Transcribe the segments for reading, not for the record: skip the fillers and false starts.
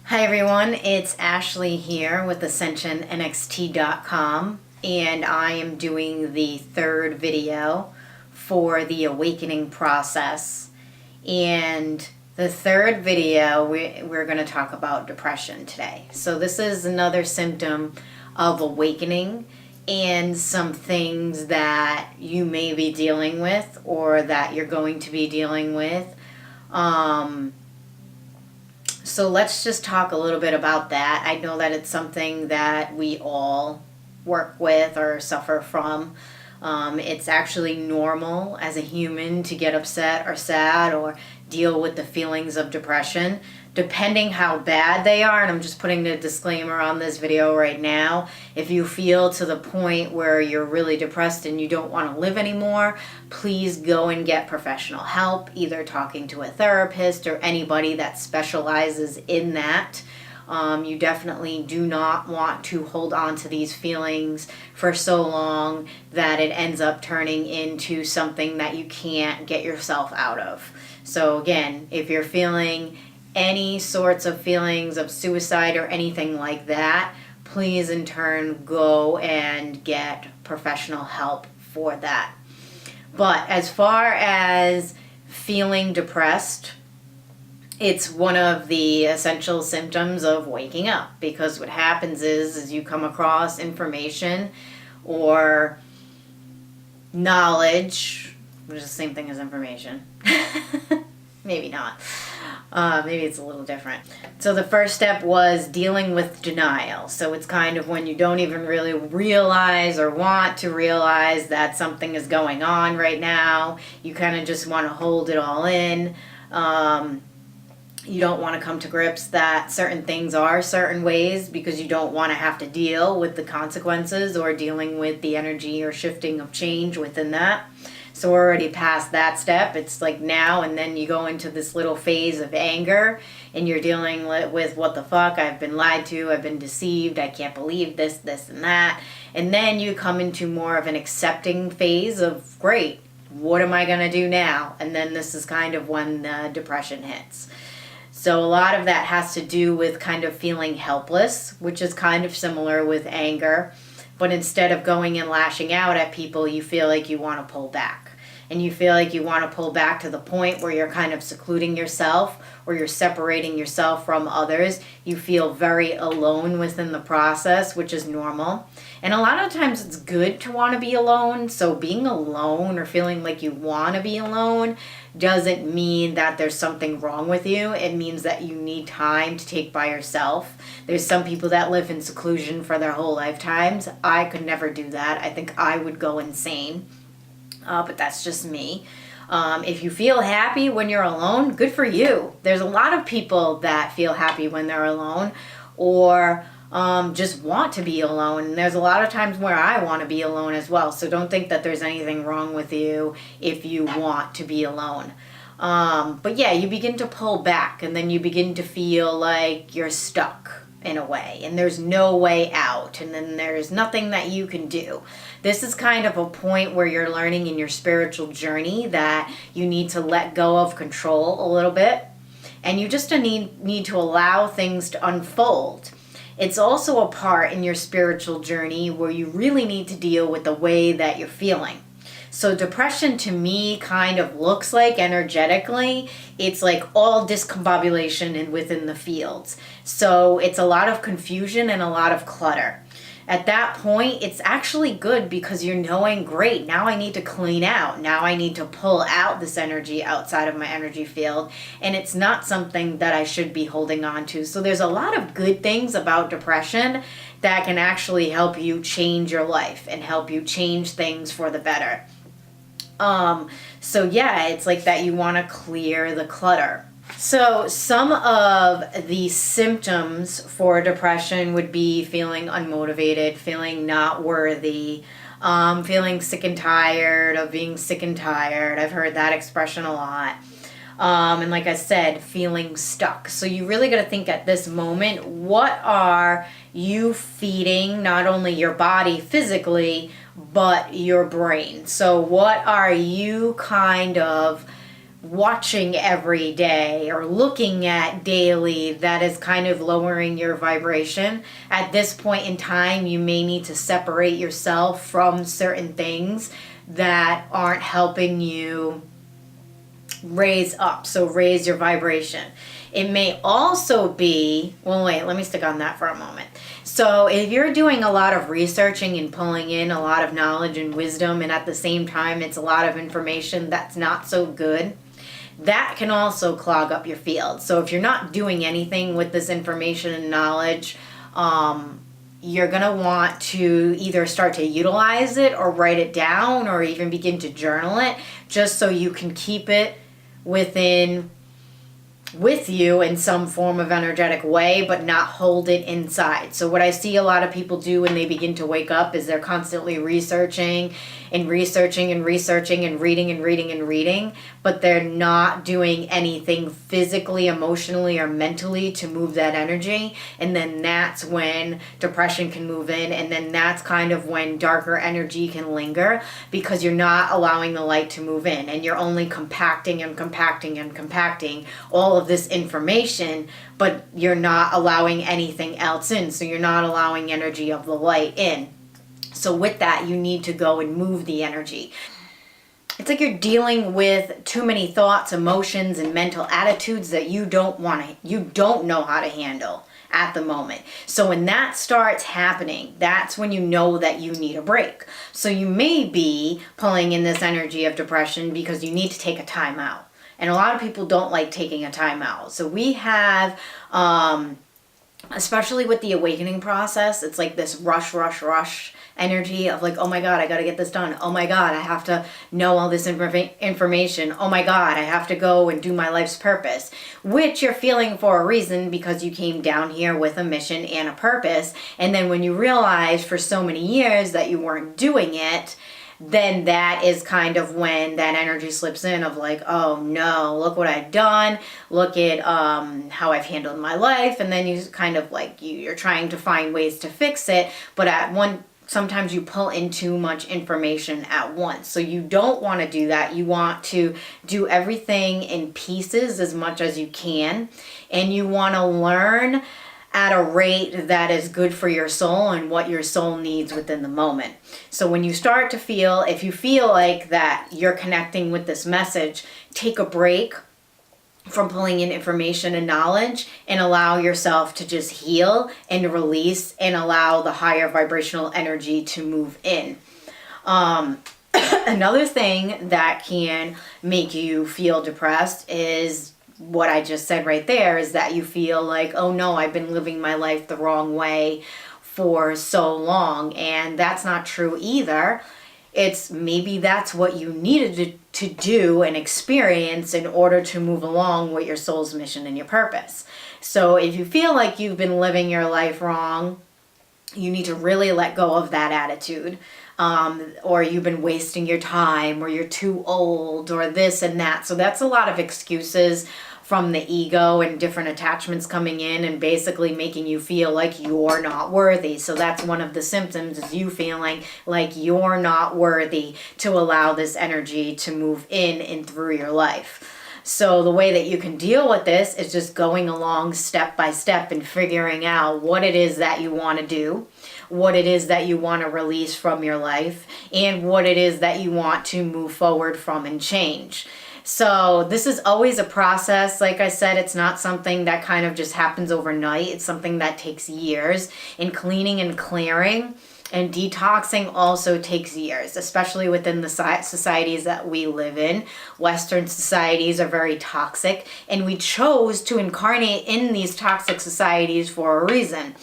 Hi everyone, it's Ashley here with AscensionNXT.com, and I am doing the third video for the awakening process. And the third video, we're going to talk about depression today. So this is another symptom of awakening and some things that you may be dealing with or that you're going to be dealing with. So let's just talk a little bit about that. I know that it's something that we all work with or suffer from. It's actually normal as a human to get upset or sad or deal with the feelings of depression, depending how bad they are. And I'm just putting a disclaimer on this video right now. If you feel to the point where you're really depressed and you don't want to live anymore, please go and get professional help, either talking to a therapist or anybody that specializes in that. You definitely do not want to hold on to these feelings for so long that it ends up turning into something that you can't get yourself out of. So again, if you're feeling any sorts of feelings of suicide or anything like that, please in turn go and get professional help for that. But as far as feeling depressed, it's one of the essential symptoms of waking up, because what happens is you come across information or knowledge, which is the same thing as information. Maybe not. Maybe it's a little different. So the first step was dealing with denial. So it's kind of when you don't even really realize or want to realize that something is going on right now. You kind of just want to hold it all in. You don't want to come to grips that certain things are certain ways because you don't want to have to deal with the consequences or dealing with the energy or shifting of change within that. So we're already past that step. It's like now and then you go into this little phase of anger and you're dealing with what the fuck, I've been lied to, I've been deceived, I can't believe this, and that. And then you come into more of an accepting phase of, great, what am I going to do now? And then this is kind of when the depression hits. So a lot of that has to do with kind of feeling helpless, which is kind of similar with anger. But instead of going and lashing out at people, you feel like you want to pull back. And you feel like you want to pull back to the point where you're kind of secluding yourself or you're separating yourself from others. You feel very alone within the process, which is normal. And a lot of times it's good to want to be alone. So being alone or feeling like you want to be alone doesn't mean that there's something wrong with you. It means that you need time to take by yourself. There's some people that live in seclusion for their whole lifetimes. I could never do that. I think I would go insane. But that's just me. If you feel happy when you're alone, good for you. There's a lot of people that feel happy when they're alone or just want to be alone. And there's a lot of times where I want to be alone as well. So don't think that there's anything wrong with you if you want to be alone. But yeah, you begin to pull back and then you begin to feel like you're stuck in a way and there's no way out and then there's nothing that you can do. This is kind of a point where you're learning in your spiritual journey that you need to let go of control a little bit and you just need to allow things to unfold. It's also a part in your spiritual journey where you really need to deal with the way that you're feeling. So depression to me kind of looks like energetically, it's like all discombobulation within the fields. So it's a lot of confusion and a lot of clutter. At that point, it's actually good because you're knowing, great, now I need to clean out. Now I need to pull out this energy outside of my energy field. And it's not something that I should be holding on to. So there's a lot of good things about depression that can actually help you change your life and help you change things for the better. So yeah, it's like that you want to clear the clutter. So some of the symptoms for depression would be feeling unmotivated, feeling not worthy, feeling sick and tired of being sick and tired. I've heard that expression a lot. And like I said, feeling stuck. So you really got to think at this moment, what are you feeding not only your body physically, but your brain? So what are you kind of watching every day or looking at daily that is kind of lowering your vibration. At this point in time, you may need to separate yourself from certain things that aren't helping you raise up, so raise your vibration. It may also be, well, wait, let me stick on that for a moment. So if you're doing a lot of researching and pulling in a lot of knowledge and wisdom, and at the same time it's a lot of information that's not so good, that can also clog up your field. So if you're not doing anything with this information and knowledge, you're going to want to either start to utilize it or write it down or even begin to journal it, just so you can keep it with you in some form of energetic way, but not hold it inside. So what I see a lot of people do when they begin to wake up is they're constantly researching and researching and researching and reading and reading and reading, but they're not doing anything physically, emotionally, or mentally to move that energy. And then that's when depression can move in, and then that's kind of when darker energy can linger, because you're not allowing the light to move in, and you're only compacting and compacting and compacting all of this information, but you're not allowing anything else in. So you're not allowing energy of the light in. So with that, you need to go and move the energy. It's like you're dealing with too many thoughts, emotions, and mental attitudes that you don't know how to handle at the moment. So when that starts happening, that's when you know that you need a break. So you may be pulling in this energy of depression because you need to take a time out. And a lot of people don't like taking a time out. So we have, especially with the awakening process, it's like this rush energy of like, oh my God, I got to get this done. Oh my God, I have to know all this information. Oh my God, I have to go and do my life's purpose, which you're feeling for a reason, because you came down here with a mission and a purpose. And then when you realize for so many years that you weren't doing it, then that is kind of when that energy slips in of like, oh no, look what I've done. Look at how I've handled my life. And then you kind of like, you're trying to find ways to fix it. But sometimes you pull in too much information at once. So you don't want to do that. You want to do everything in pieces as much as you can. And you want to learn at a rate that is good for your soul and what your soul needs within the moment. So when you start to feel, if you feel like that you're connecting with this message, take a break from pulling in information and knowledge and allow yourself to just heal and release and allow the higher vibrational energy to move in. Another thing that can make you feel depressed is what I just said right there, is that you feel like, oh no, I've been living my life the wrong way for so long. And that's not true either. It's maybe that's what you needed to do and experience in order to move along with your soul's mission and your purpose. So if you feel like you've been living your life wrong, you need to really let go of that attitude. Or you've been wasting your time, or you're too old, or this and that. So that's a lot of excuses from the ego and different attachments coming in and basically making you feel like you're not worthy. So that's one of the symptoms, is you feeling like you're not worthy to allow this energy to move in and through your life. So the way that you can deal with this is just going along step by step and figuring out what it is that you want to do, what it is that you want to release from your life, and what it is that you want to move forward from and change. So this is always a process. Like I said, it's not something that kind of just happens overnight. It's something that takes years. And cleaning and clearing and detoxing also takes years, especially within the societies that we live in. Western societies are very toxic, and we chose to incarnate in these toxic societies for a reason.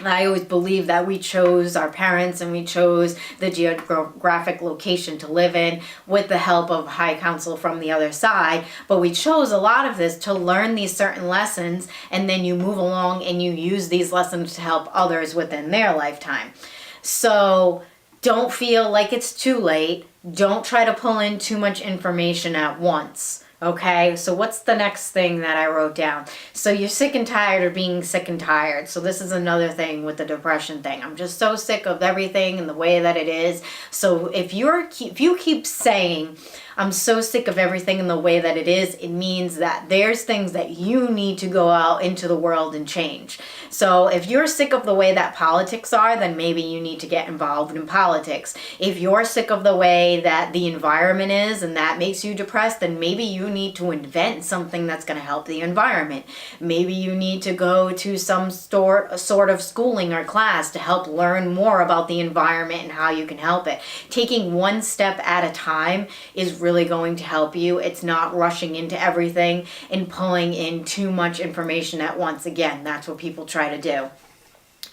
I always believe that we chose our parents and we chose the geographic location to live in with the help of high council from the other side. But we chose a lot of this to learn these certain lessons, and then you move along and you use these lessons to help others within their lifetime. So don't feel like it's too late. Don't try to pull in too much information at once. Okay, so what's the next thing that I wrote down? So you're sick and tired of being sick and tired. So this is another thing with the depression thing. I'm just so sick of everything and the way that it is. So if you keep saying, I'm so sick of everything in the way that it is, it means that there's things that you need to go out into the world and change. So if you're sick of the way that politics are, then maybe you need to get involved in politics. If you're sick of the way that the environment is and that makes you depressed, then maybe you need to invent something that's going to help the environment. Maybe you need to go to some sort of schooling or class to help learn more about the environment and how you can help it. Taking one step at a time is really going to help you. It's not rushing into everything and pulling in too much information at once. Again, that's what people try to do.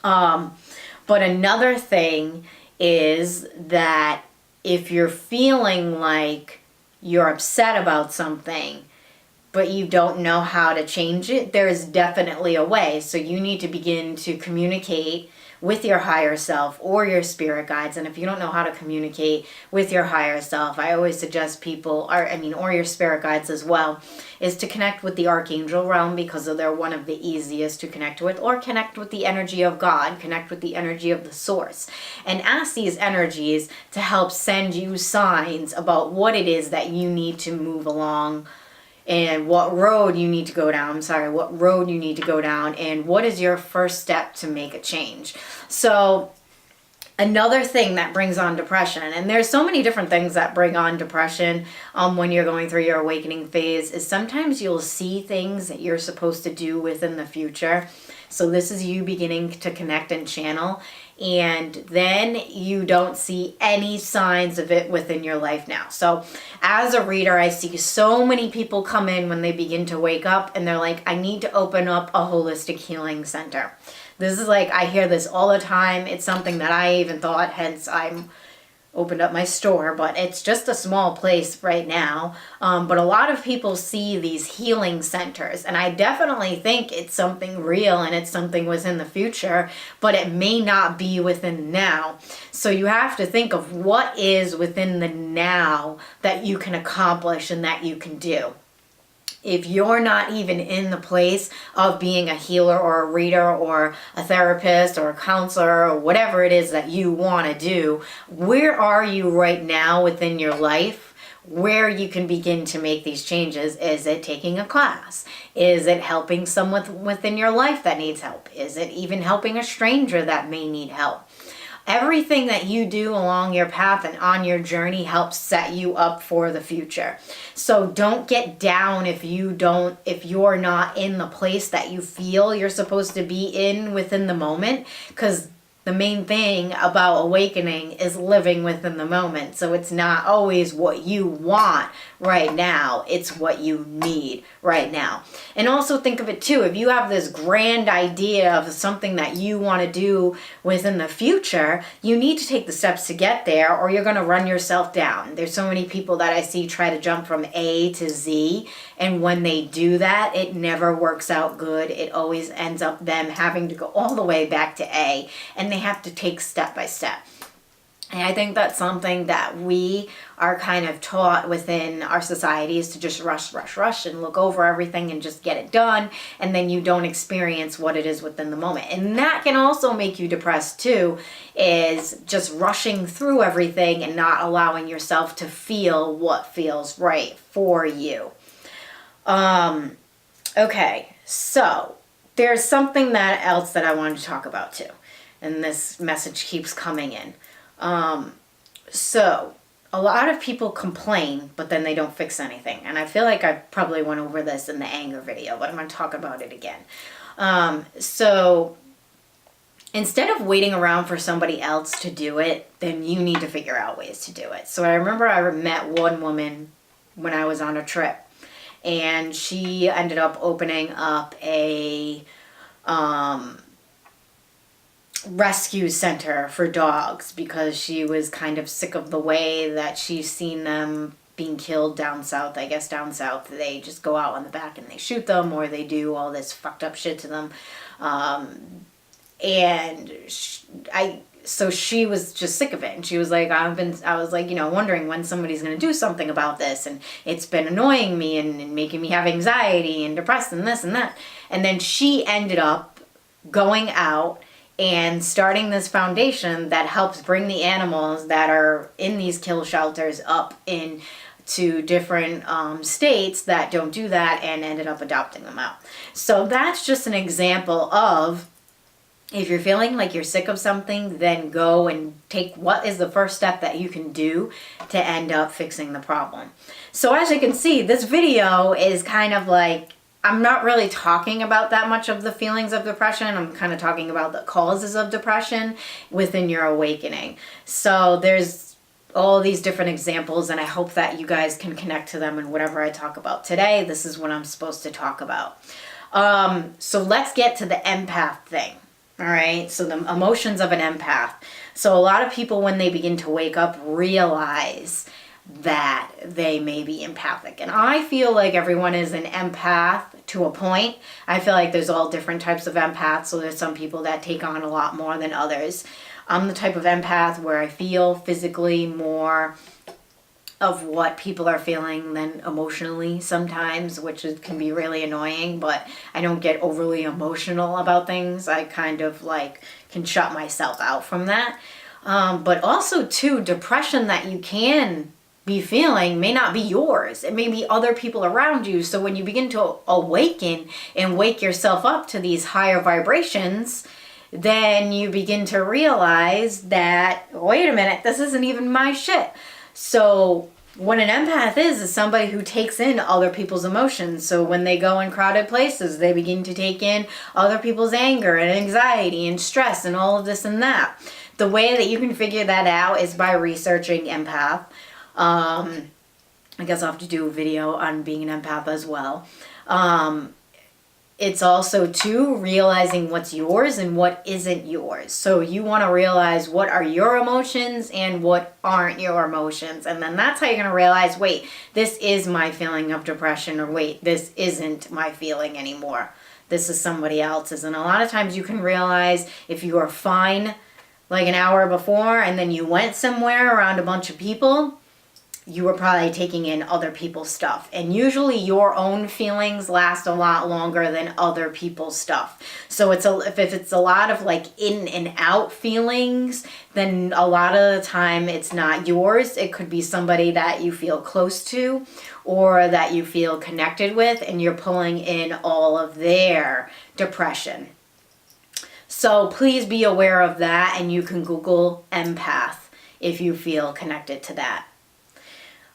But another thing is that if you're feeling like you're upset about something, but you don't know how to change it, there is definitely a way. So you need to begin to communicate with your higher self or your spirit guides. And if you don't know how to communicate with your higher self, I always suggest people, or your spirit guides as well, is to connect with the archangel realm, because they're one of the easiest to connect with, or connect with the energy of God, connect with the energy of the source, and ask these energies to help send you signs about what it is that you need to move along, and what road you need to go down. And what is your first step to make a change. So another thing that brings on depression, and there's so many different things that bring on depression when you're going through your awakening phase, is sometimes you'll see things that you're supposed to do within the future. So this is you beginning to connect and channel, and then you don't see any signs of it within your life now. So as a reader, I see so many people come in when they begin to wake up and they're like, I need to open up a holistic healing center. This is like, I hear this all the time. It's something that I even thought, hence I'm opened up my store, but it's just a small place right now. But a lot of people see these healing centers, and I definitely think it's something real and it's something within the future, but it may not be within now. So you have to think of what is within the now that you can accomplish and that you can do. If you're not even in the place of being a healer or a reader or a therapist or a counselor or whatever it is that you want to do, where are you right now within your life where you can begin to make these changes? Is it taking a class? Is it helping someone within your life that needs help? Is it even helping a stranger that may need help? Everything that you do along your path and on your journey helps set you up for the future. So don't get down if you're not in the place that you feel you're supposed to be in within the moment, because the main thing about awakening is living within the moment. So it's not always what you want right now, it's what you need right now. And also think of it too, if you have this grand idea of something that you want to do within the future, you need to take the steps to get there, or you're going to run yourself down. There's so many people that I see try to jump from A to Z, and when they do that, it never works out good. It always ends up them having to go all the way back to A, and they have to take step by step. And I think that's something that we are kind of taught within our societies, to just rush and look over everything and just get it done. And then you don't experience what it is within the moment. And that can also make you depressed too, is just rushing through everything and not allowing yourself to feel what feels right for you. Okay, so there's something else that I wanted to talk about too. And this message keeps coming in. So a lot of people complain, but then they don't fix anything. And I feel like I probably went over this in the anger video, but I'm going to talk about it again. So instead of waiting around for somebody else to do it, then you need to figure out ways to do it. So I remember I met one woman when I was on a trip, and she ended up opening up a rescue center for dogs, because she was kind of sick of the way that she's seen them being killed down south. I guess down south they just go out on the back and they shoot them, or they do all this fucked up shit to them. So she was just sick of it, and she was like, I was like, wondering when somebody's going to do something about this, and it's been annoying me and making me have anxiety and depressed and this and that. And then she ended up going out and starting this foundation that helps bring the animals that are in these kill shelters up in to different states that don't do that and ended up adopting them out. So that's just an example of, if you're feeling like you're sick of something, then go and take what is the first step that you can do to end up fixing the problem. So as you can see, this video is kind of like, I'm not really talking about that much of the feelings of depression. I'm kind of talking about the causes of depression within your awakening. So there's all these different examples, and I hope that you guys can connect to them in whatever I talk about today. This is what I'm supposed to talk about. So let's get to the empath thing. All right, so the emotions of an empath. So a lot of people, when they begin to wake up, realize that they may be empathic. And I feel like everyone is an empath to a point. I feel like there's all different types of empaths. So there's some people that take on a lot more than others. I'm the type of empath where I feel physically more of what people are feeling than emotionally sometimes, which can be really annoying, but I don't get overly emotional about things. I kind of like can shut myself out from that. But also too, depression that you can be feeling may not be yours. It may be other people around you. So when you begin to awaken and wake yourself up to these higher vibrations, then you begin to realize that, wait a minute, this isn't even my shit. So what an empath is somebody who takes in other people's emotions. So when they go in crowded places, they begin to take in other people's anger and anxiety and stress and all of this and that. The way that you can figure that out is by researching empath. I guess I'll have to do a video on being an empath as well. It's also too realizing what's yours and what isn't yours. So you want to realize what are your emotions and what aren't your emotions. And then that's how you're going to realize, wait, this is my feeling of depression, or wait, this isn't my feeling anymore. This is somebody else's. And a lot of times you can realize if you are fine like an hour before and then you went somewhere around a bunch of people, you were probably taking in other people's stuff. And usually your own feelings last a lot longer than other people's stuff. So if it's a lot of like in and out feelings, then a lot of the time it's not yours. It could be somebody that you feel close to or that you feel connected with, and you're pulling in all of their depression. So please be aware of that, and you can Google empath if you feel connected to that.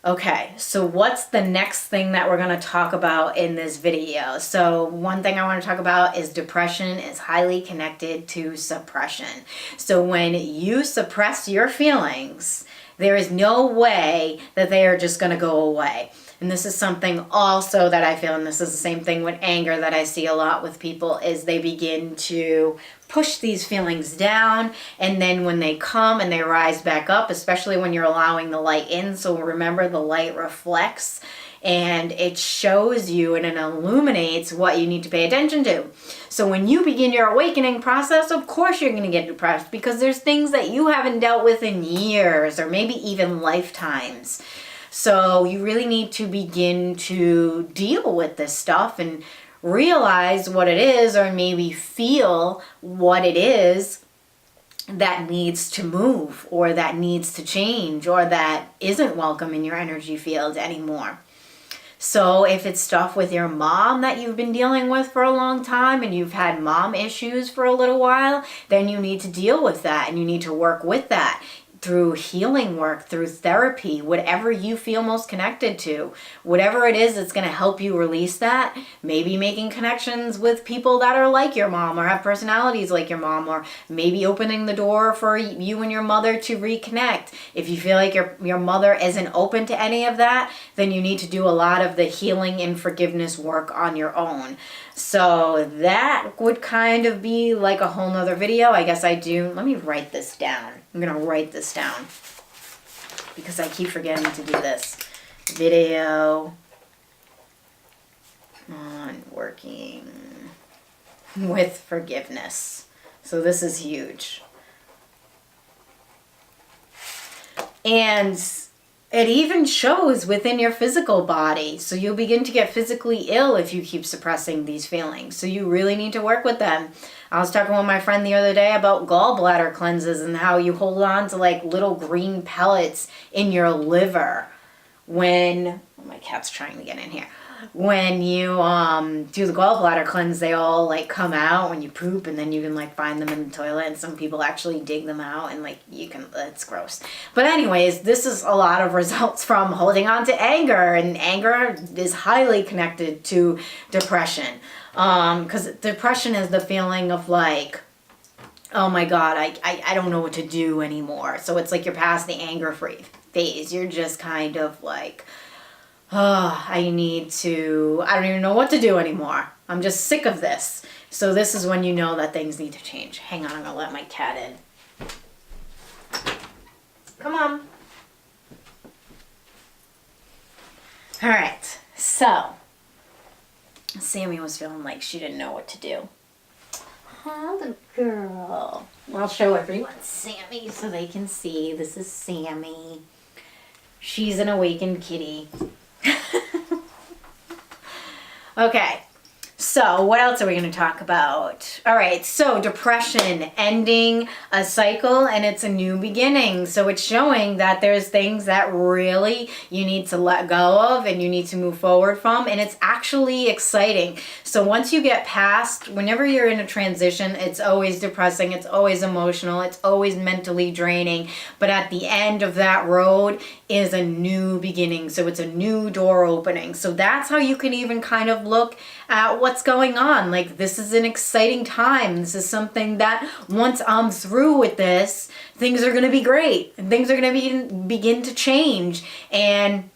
Okay, so what's the next thing that we're going to talk about in this video? So one thing I want to talk about is depression is highly connected to suppression. So when you suppress your feelings, there is no way that they are just going to go away. And this is something also that I feel, and this is the same thing with anger that I see a lot with people, is they begin to push these feelings down, and then when they come and they rise back up, especially when you're allowing the light in, so remember the light reflects and it shows you and it illuminates what you need to pay attention to. So when you begin your awakening process, of course you're going to get depressed because there's things that you haven't dealt with in years or maybe even lifetimes. So you really need to begin to deal with this stuff and realize what it is, or maybe feel what it is that needs to move or that needs to change or that isn't welcome in your energy field anymore. So if it's stuff with your mom that you've been dealing with for a long time and you've had mom issues for a little while, then you need to deal with that and you need to work with that through healing work, through therapy, whatever you feel most connected to, whatever it is that's going to help you release that. Maybe making connections with people that are like your mom or have personalities like your mom, or maybe opening the door for you and your mother to reconnect. If you feel like your mother isn't open to any of that, then you need to do a lot of the healing and forgiveness work on your own. So that would kind of be like a whole nother video. I guess let me write this down. I'm going to write this down because I keep forgetting to do this. Video on working with forgiveness. So this is huge. And it even shows within your physical body. So you'll begin to get physically ill if you keep suppressing these feelings. So you really need to work with them. I was talking with my friend the other day about gallbladder cleanses and how you hold on to like little green pellets in your liver when, oh, my cat's trying to get in here. When you do the gallbladder cleanse, they all like come out when you poop, and then you can like find them in the toilet, and some people actually dig them out, and like you can, it's gross. But anyways, this is a lot of results from holding on to anger, and anger is highly connected to depression. Because depression is the feeling of like, oh my God, I don't know what to do anymore. So it's like you're past the anger free phase. You're just kind of like, oh, I don't even know what to do anymore. I'm just sick of this. So this is when you know that things need to change. Hang on, I'm gonna let my cat in. Come on. All right, so Sammy was feeling like she didn't know what to do. Oh, the girl. I'll show everyone Sammy so they can see. This is Sammy. She's an awakened kitty. Okay, so what else are we going to talk about? All right, so depression, ending a cycle, and it's a new beginning. So it's showing that there's things that really you need to let go of and you need to move forward from, and it's actually exciting. So once you get past, whenever you're in a transition, it's always depressing, it's always emotional, it's always mentally draining, but at the end of that road is a new beginning. So it's a new door opening. So that's how you can even kind of look at what's going on. Like, this is an exciting time. This is something that once I'm through with this, things are going to be great. And things are going to begin to change. And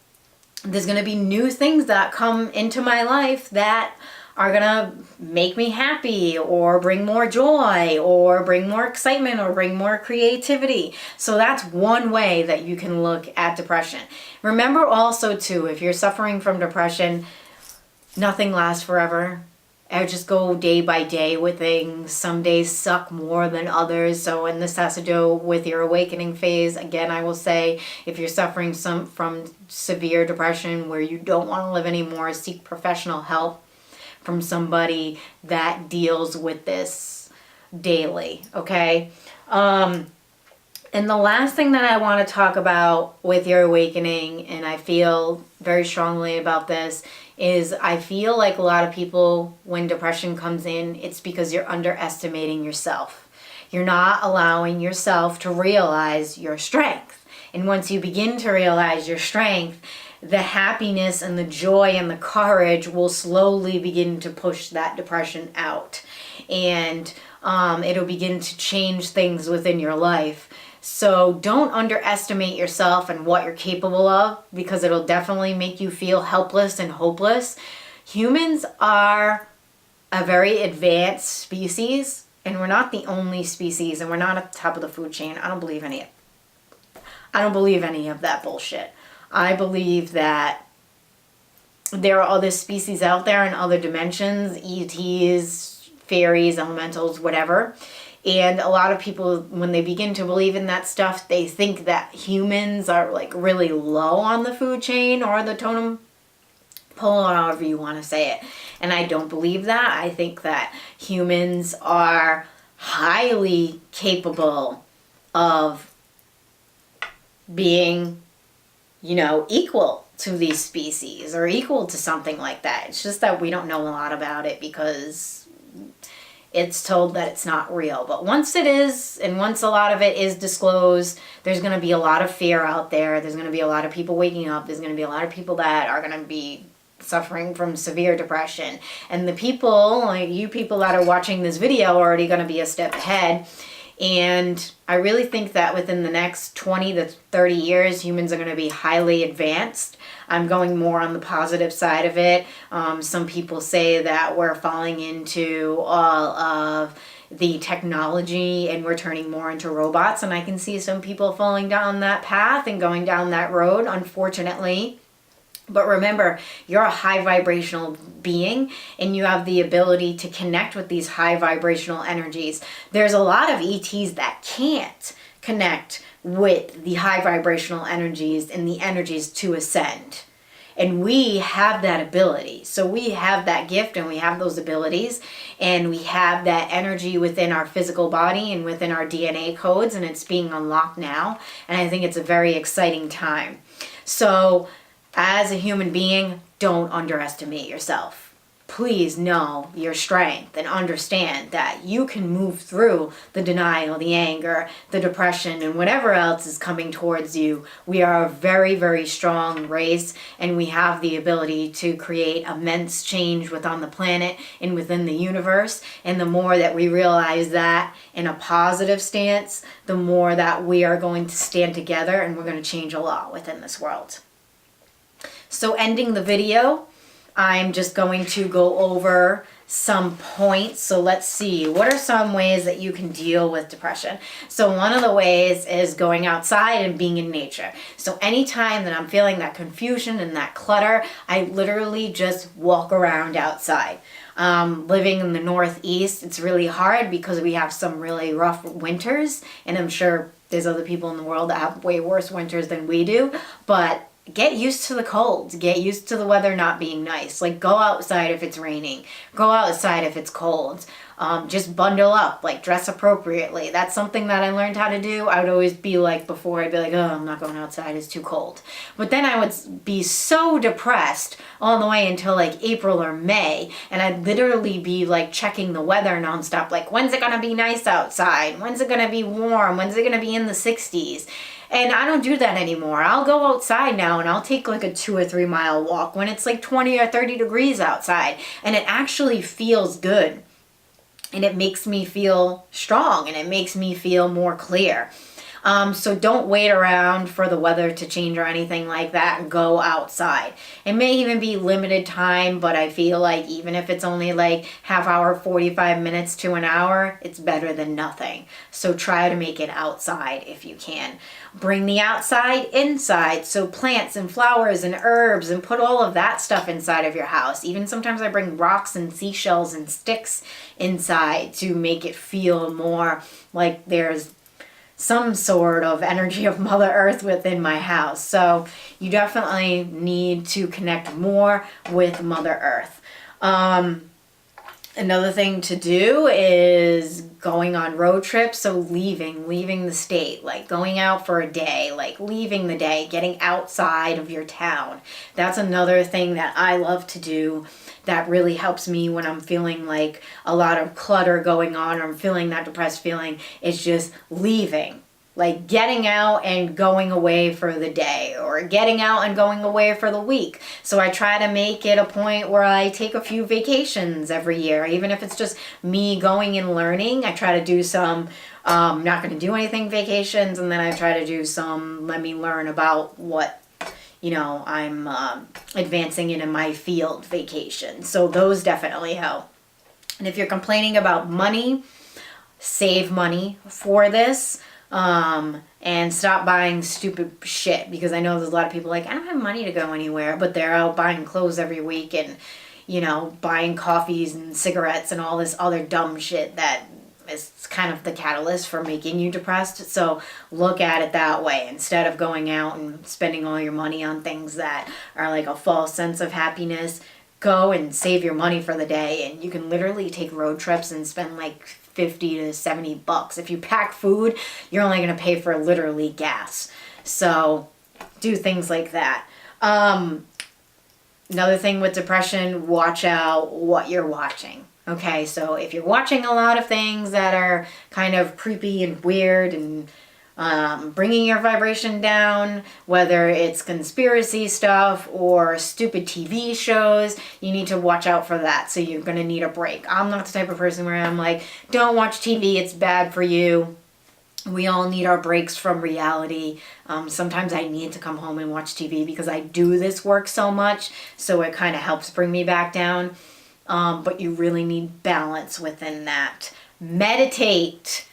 there's going to be new things that come into my life that are going to make me happy or bring more joy or bring more excitement or bring more creativity. So that's one way that you can look at depression. Remember also too, if you're suffering from depression, nothing lasts forever. I just go day by day with things. Some days suck more than others. So, and this has to do with your awakening phase. Again, I will say, if you're suffering from severe depression where you don't want to live anymore, seek professional help from somebody that deals with this daily, okay? And the last thing that I want to talk about with your awakening, and I feel very strongly about this, is I feel like a lot of people, when depression comes in, it's because you're underestimating yourself. You're not allowing yourself to realize your strength. And once you begin to realize your strength, the happiness and the joy and the courage will slowly begin to push that depression out. And it'll begin to change things within your life. So don't underestimate yourself and what you're capable of, because it'll definitely make you feel helpless and hopeless. Humans are a very advanced species, and we're not the only species, and we're not at the top of the food chain. I don't believe any of that bullshit. I believe that there are other species out there in other dimensions, ETs, fairies, elementals, whatever. And a lot of people, when they begin to believe in that stuff, they think that humans are like really low on the food chain or the totem pole, or however you want to say it. And I don't believe that. I think that humans are highly capable of being, equal to these species or equal to something like that. It's just that we don't know a lot about it because it's told that it's not real. But once it is, and once a lot of it is disclosed, there's going to be a lot of fear out there. There's going to be a lot of people waking up. There's going to be a lot of people that are going to be suffering from severe depression. And the people, like you people that are watching this video, are already going to be a step ahead. And I really think that within the next 20 to 30 years, humans are going to be highly advanced. I'm going more on the positive side of it. Some people say that we're falling into all of the technology and we're turning more into robots. And I can see some people falling down that path and going down that road, unfortunately. But remember, you're a high vibrational being and you have the ability to connect with these high vibrational energies. There's a lot of ETs that can't connect with the high vibrational energies and the energies to ascend. And we have that ability. So we have that gift and we have those abilities and we have that energy within our physical body and within our DNA codes, and it's being unlocked now. And I think it's a very exciting time. So as a human being, don't underestimate yourself. Please know your strength and understand that you can move through the denial, the anger, the depression, and whatever else is coming towards you. We are a very, very strong race, and we have the ability to create immense change within the planet and within the universe. And the more that we realize that in a positive stance, the more that we are going to stand together, and we're going to change a lot within this world. So ending the video, I'm just going to go over some points. So let's see, what are some ways that you can deal with depression? So one of the ways is going outside and being in nature. So anytime that I'm feeling that confusion and that clutter, I literally just walk around outside. Living in the Northeast, it's really hard because we have some really rough winters, and I'm sure there's other people in the world that have way worse winters than we do, but get used to the cold. Get used to the weather not being nice. Like, go outside if it's raining. Go outside if it's cold. Just bundle up, like dress appropriately. That's something that I learned how to do. I would always be like, before I'd be like, oh, I'm not going outside, it's too cold. But then I would be so depressed all the way until like April or May, and I'd literally be like checking the weather nonstop, like, when's it gonna be nice outside? When's it gonna be warm? When's it gonna be in the 60s? And I don't do that anymore. I'll go outside now and I'll take like a 2 or 3 mile walk when it's like 20 or 30 degrees outside. And it actually feels good. And it makes me feel strong and it makes me feel more clear. So don't wait around for the weather to change or anything like that. Go outside. It may even be limited time, but I feel like even if it's only like half hour, 45 minutes to an hour, it's better than nothing. So try to make it outside if you can. Bring the outside inside. So plants and flowers and herbs, and put all of that stuff inside of your house. Even sometimes I bring rocks and seashells and sticks inside to make it feel more like there's some sort of energy of Mother Earth within my house. So you definitely need to connect more with Mother Earth. Another thing to do is going on road trips. So leaving the state, like going out for a day, like leaving the day, getting outside of your town. That's another thing that I love to do that really helps me when I'm feeling like a lot of clutter going on, or I'm feeling that depressed feeling. Is just leaving. Like getting out and going away for the day, or getting out and going away for the week. So I try to make it a point where I take a few vacations every year, even if it's just me going and learning. I try to do some, not going to do anything vacations, and then I try to do some, let me learn about what, I'm advancing in my field vacation. So those definitely help. And if you're complaining about money, save money for this. And stop buying stupid shit, because I know there's a lot of people like, I don't have money to go anywhere, but they're out buying clothes every week and, buying coffees and cigarettes and all this other dumb shit that is kind of the catalyst for making you depressed. So look at it that way. Instead of going out and spending all your money on things that are like a false sense of happiness, go and save your money for the day. And you can literally take road trips and spend like 50 to 70 bucks. If you pack food, you're only going to pay for literally gas. So do things like that. Another thing with depression, watch out what you're watching. Okay, so if you're watching a lot of things that are kind of creepy and weird and bringing your vibration down, whether it's conspiracy stuff or stupid TV shows, you need to watch out for that. So you're going to need a break. I'm not the type of person where I'm like, don't watch TV, it's bad for you. We all need our breaks from reality. Sometimes I need to come home and watch TV because I do this work so much, so it kind of helps bring me back down. But you really need balance within that. Meditate.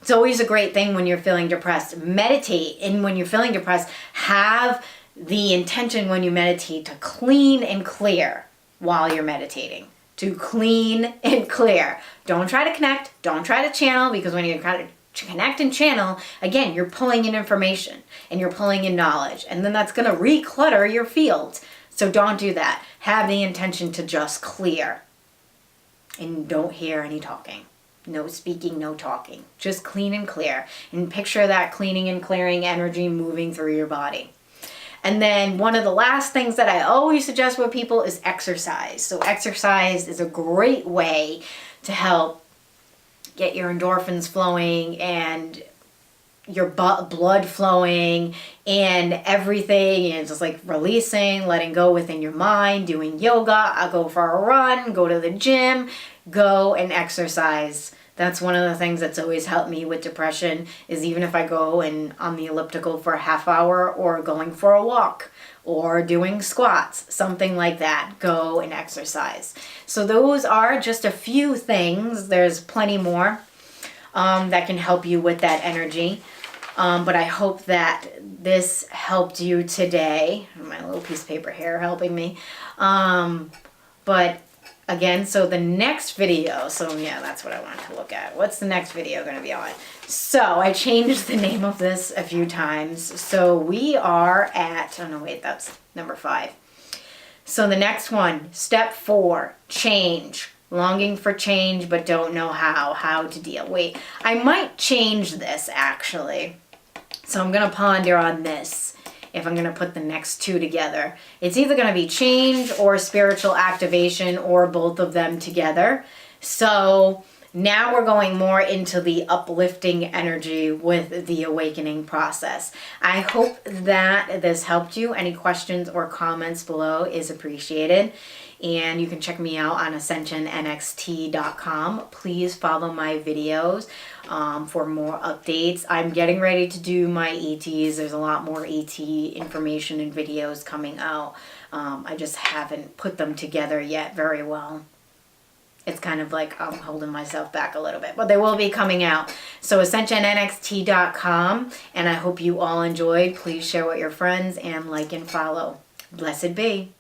It's always a great thing when you're feeling depressed. Meditate. And when you're feeling depressed, have the intention when you meditate to clean and clear while you're meditating. To clean and clear. Don't try to connect. Don't try to channel, because when you try to connect and channel, again, you're pulling in information and you're pulling in knowledge. And then that's going to reclutter your field. So don't do that. Have the intention to just clear. And don't hear any talking. No speaking, no talking. Just clean and clear. And picture that cleaning and clearing energy moving through your body. And then one of the last things that I always suggest with people is exercise. So exercise is a great way to help get your endorphins flowing and your blood flowing and everything, and just like releasing, letting go within your mind, doing yoga. I'll go for a run, go to the gym, go and exercise. That's one of the things that's always helped me with depression, is even if I go and on the elliptical for a half hour, or going for a walk, or doing squats, something like that, go and exercise. So those are just a few things. There's plenty more that can help you with that energy. But I hope that this helped you today. My little piece of paper here helping me. But again, so the next video, so yeah, that's what I wanted to look at. What's the next video going to be on? So I changed the name of this a few times. So we are at, oh no, wait, that's number 5. So the next one, step 4, change. Longing for change, but don't know how to deal. Wait, I might change this actually. So I'm going to ponder on this if I'm going to put the next 2 together. It's either going to be change or spiritual activation, or both of them together. So now we're going more into the uplifting energy with the awakening process. I hope that this helped you. Any questions or comments below is appreciated. And you can check me out on ascensionnxt.com. Please follow my videos for more updates. I'm getting ready to do my ETs. There's a lot more ET information and videos coming out. I just haven't put them together yet very well. It's kind of like I'm holding myself back a little bit, but they will be coming out. So ascensionnxt.com, and I hope you all enjoyed. Please share with your friends and like and follow. Blessed be.